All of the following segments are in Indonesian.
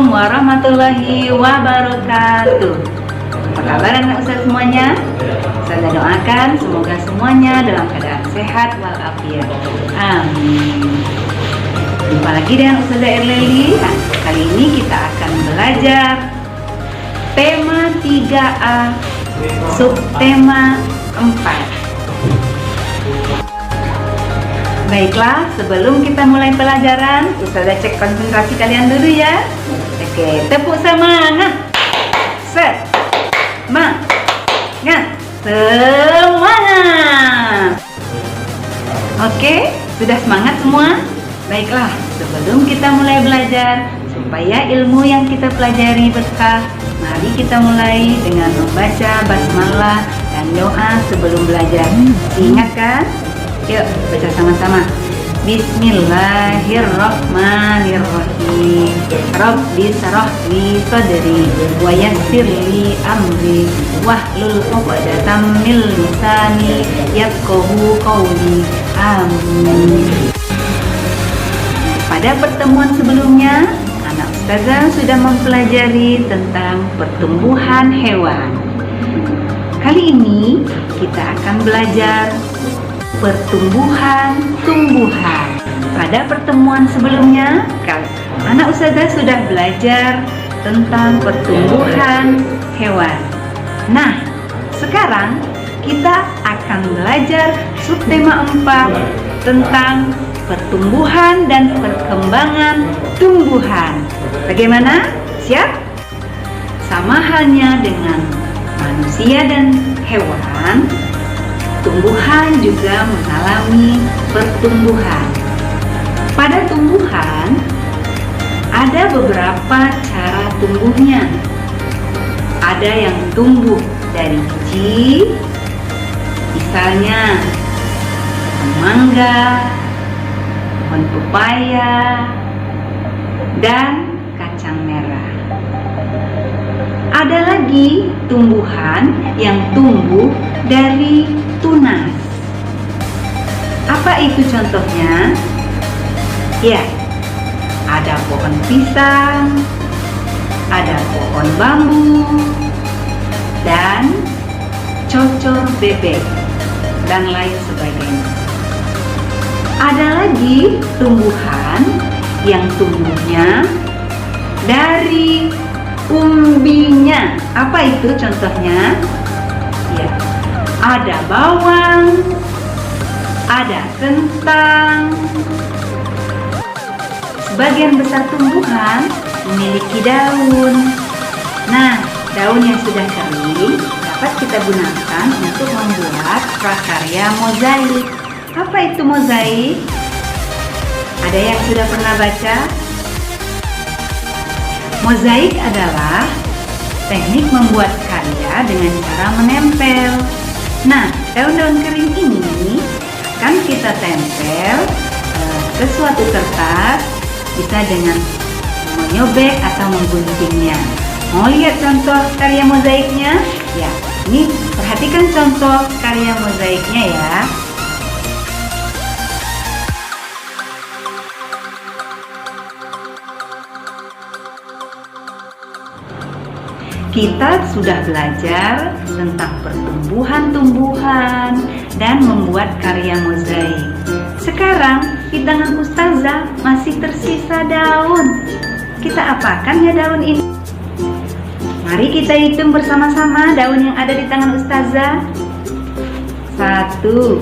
Assalamualaikum warahmatullahi wabarakatuh. Apa kabar anak Ustaz semuanya? Saya doakan semoga semuanya dalam keadaan sehat walafiat. Amin. Jumpa lagi dengan Ustazah Erleli. Kali ini kita akan belajar tema 3A, subtema 4. Baiklah, sebelum kita mulai pelajaran, Ustazah cek konsentrasi kalian dulu ya. Oke, tepuk semangat. Semangat. Semangat. Oke, sudah semangat semua? Baiklah, sebelum kita mulai belajar, supaya ilmu yang kita pelajari berkah, mari kita mulai dengan membaca basmalah dan doa sebelum belajar. Ingat kan? Yuk, baca sama-sama. Bismillahirrahmanirrahim. Rabbi shrah li sadri wa yassir li amri wahlul 'uqdatam min lisani yafqahu qawli. Amin. Pada pertemuan sebelumnya, anak Ustazah sudah mempelajari tentang pertumbuhan hewan. Kali ini kita akan belajar pertumbuhan tumbuhan. Pada pertemuan sebelumnya, anak Ustazah sudah belajar tentang pertumbuhan hewan. Nah, sekarang kita akan belajar subtema 4 tentang pertumbuhan dan perkembangan tumbuhan. Bagaimana? Siap? Sama halnya dengan manusia dan hewan, tumbuhan juga mengalami pertumbuhan. Pada tumbuhan, ada beberapa cara tumbuhnya. Ada yang tumbuh dari biji, misalnya pohon mangga, pohon pepaya, dan kacang merah. Ada lagi tumbuhan yang tumbuh dari tunas. Apa itu contohnya? Ya, ada pohon pisang, ada pohon bambu, dan cocor bebek, dan lain sebagainya. Ada lagi tumbuhan yang tumbuhnya dari umbinya. Apa itu contohnya? Ya, ada bawang, ada kentang. Sebagian besar tumbuhan memiliki daun. Nah, daun yang sudah kering dapat kita gunakan untuk membuat prakarya mozaik. Apa itu mozaik? Ada yang sudah pernah baca? Mozaik adalah teknik membuat karya dengan cara menempel. Nah, daun-daun kering ini akan kita tempel ke suatu kertas, bisa dengan menyobek atau mengguntingnya. Mau lihat contoh karya mozaiknya? Ya, ini perhatikan contoh karya mozaiknya ya. Kita sudah belajar tentang pertumbuhan tumbuhan dan membuat karya mozaik. Sekarang di tangan Ustazah masih tersisa daun. Kita apakan ya daun ini? Mari kita hitung bersama-sama daun yang ada di tangan Ustazah. 1, 2,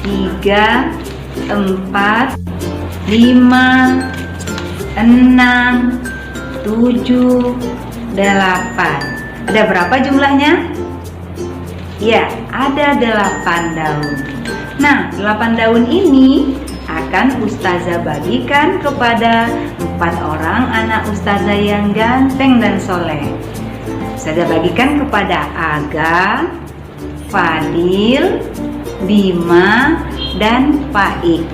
3, 4, 5, 6, 7, 8. Ada berapa jumlahnya? Ya, ada 8 daun. Nah, 8 daun ini akan Ustazah bagikan kepada 4 orang anak Ustazah yang ganteng dan soleh. Ustazah bagikan kepada Aga, Fadil, Bima, dan Faik.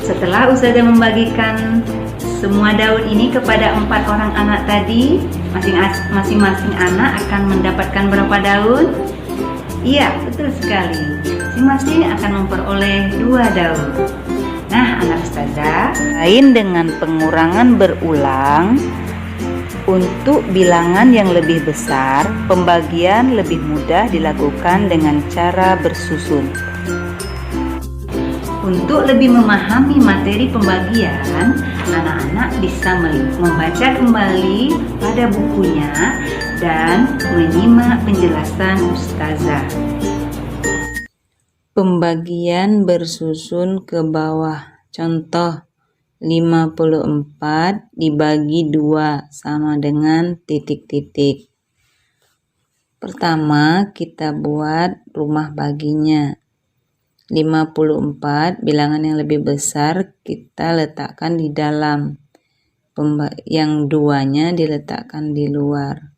Setelah Ustazah membagikan semua daun ini kepada 4 orang anak tadi, masing-masing anak akan mendapatkan berapa daun? Iya, betul sekali. Masing-masing akan memperoleh 2 daun. Nah, anak ustazah, lain dengan pengurangan berulang, untuk bilangan yang lebih besar, pembagian lebih mudah dilakukan dengan cara bersusun. Untuk lebih memahami materi pembagian, anak-anak bisa membaca kembali pada bukunya dan menyimak penjelasan ustazah. Pembagian bersusun ke bawah. Contoh, 54 dibagi 2 sama dengan titik-titik. Pertama, kita buat rumah baginya. 54 bilangan yang lebih besar kita letakkan di dalam. Yang duanya diletakkan di luar.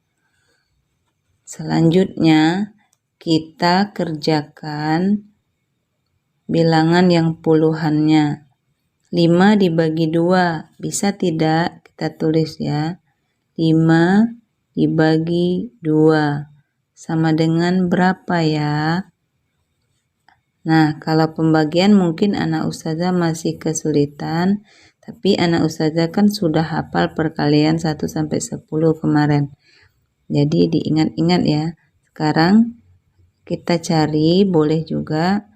Selanjutnya, kita kerjakan bilangan yang puluhannya. 5 dibagi 2, bisa tidak? Kita tulis ya. 5 dibagi 2 sama dengan berapa ya? Nah, kalau pembagian mungkin anak ustazah masih kesulitan, tapi anak ustazah kan sudah hafal perkalian 1 sampai 10 kemarin. Jadi diingat-ingat ya. Sekarang kita cari, boleh juga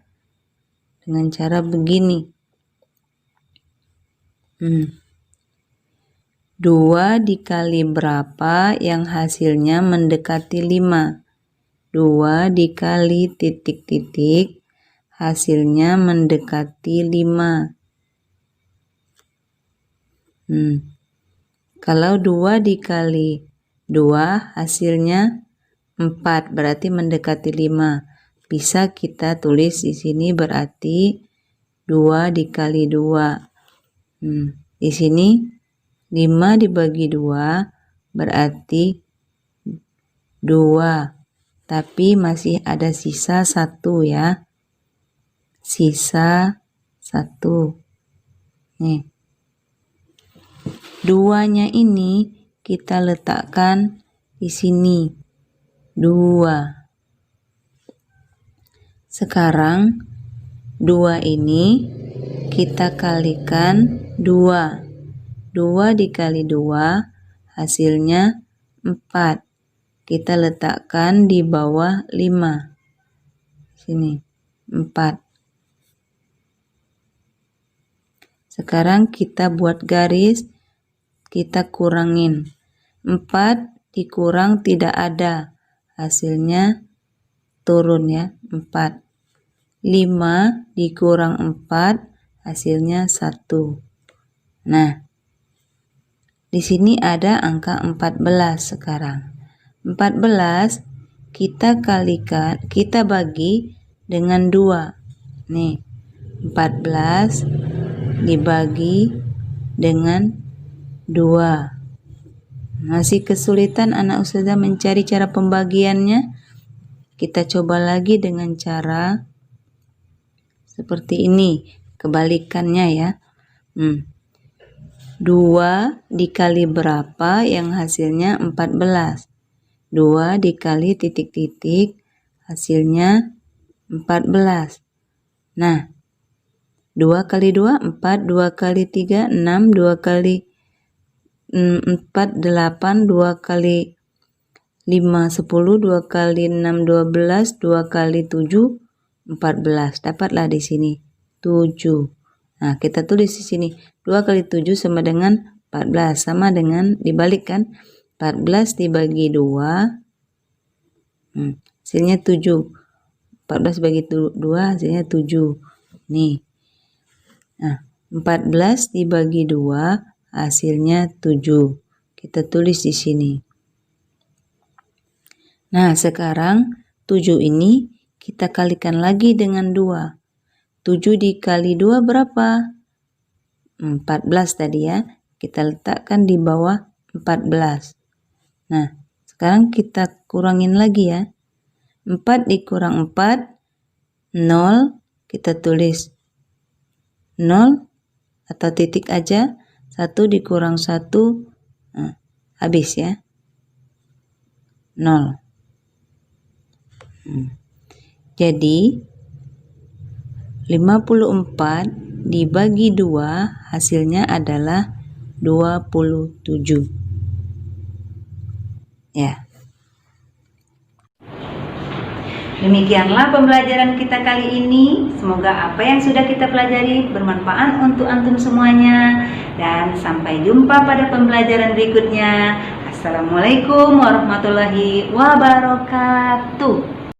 dengan cara begini. 2 dikali berapa yang hasilnya mendekati 5? 2 dikali titik-titik hasilnya mendekati 5. Kalau 2 dikali 2 hasilnya 4, berarti mendekati 5. Bisa kita tulis di sini berarti 2 dikali 2. Di sini 5 dibagi 2 berarti 2. Tapi masih ada sisa 1 ya. Sisa 1. Nih. 2-nya ini kita letakkan di sini. 2. Sekarang 2 ini kita kalikan 2. 2 dikali 2 hasilnya 4. Kita letakkan di bawah 5. Sini, 4. Sekarang kita buat garis, kita kurangin. 4 dikurang tidak ada, hasilnya turun ya, 4. 5 dikurang 4, hasilnya 1. Nah, di sini ada angka 14 sekarang. 14 kita bagi dengan 2. Nih, 14 dibagi dengan 2. Masih kesulitan anak ustazah mencari cara pembagiannya? Kita coba lagi dengan cara seperti ini, kebalikannya ya. 2 dikali berapa yang hasilnya 14? 2 dikali titik-titik hasilnya 14. Nah, 2 kali 2, 4, 2 kali 3, 6, 2 kali 4, 8, 2 kali 5, 10, 2 kali 6, 12, 2 kali 7, 14. Dapatlah di sini 7. Nah, kita tulis di sini 2 kali 7 sama dengan 14, sama dengan dibalikkan 14 dibagi 2 hasilnya 7. 14 bagi 2 hasilnya 7. Nih. Nah, 14 dibagi 2 hasilnya 7. Kita tulis di sini. Nah, sekarang 7 ini kita kalikan lagi dengan 2. 7 dikali 2 berapa? 14 tadi ya. Kita letakkan di bawah 14. Nah, sekarang kita kurangin lagi ya. 4 dikurang 4, 0. Kita tulis 0 atau titik aja. 1 dikurang 1, nah, habis ya. 0. Jadi 54 dibagi 2 hasilnya adalah 27. Ya. Demikianlah pembelajaran kita kali ini. Semoga apa yang sudah kita pelajari bermanfaat untuk antum semuanya. Dan sampai jumpa pada pembelajaran berikutnya. Assalamualaikum warahmatullahi wabarakatuh.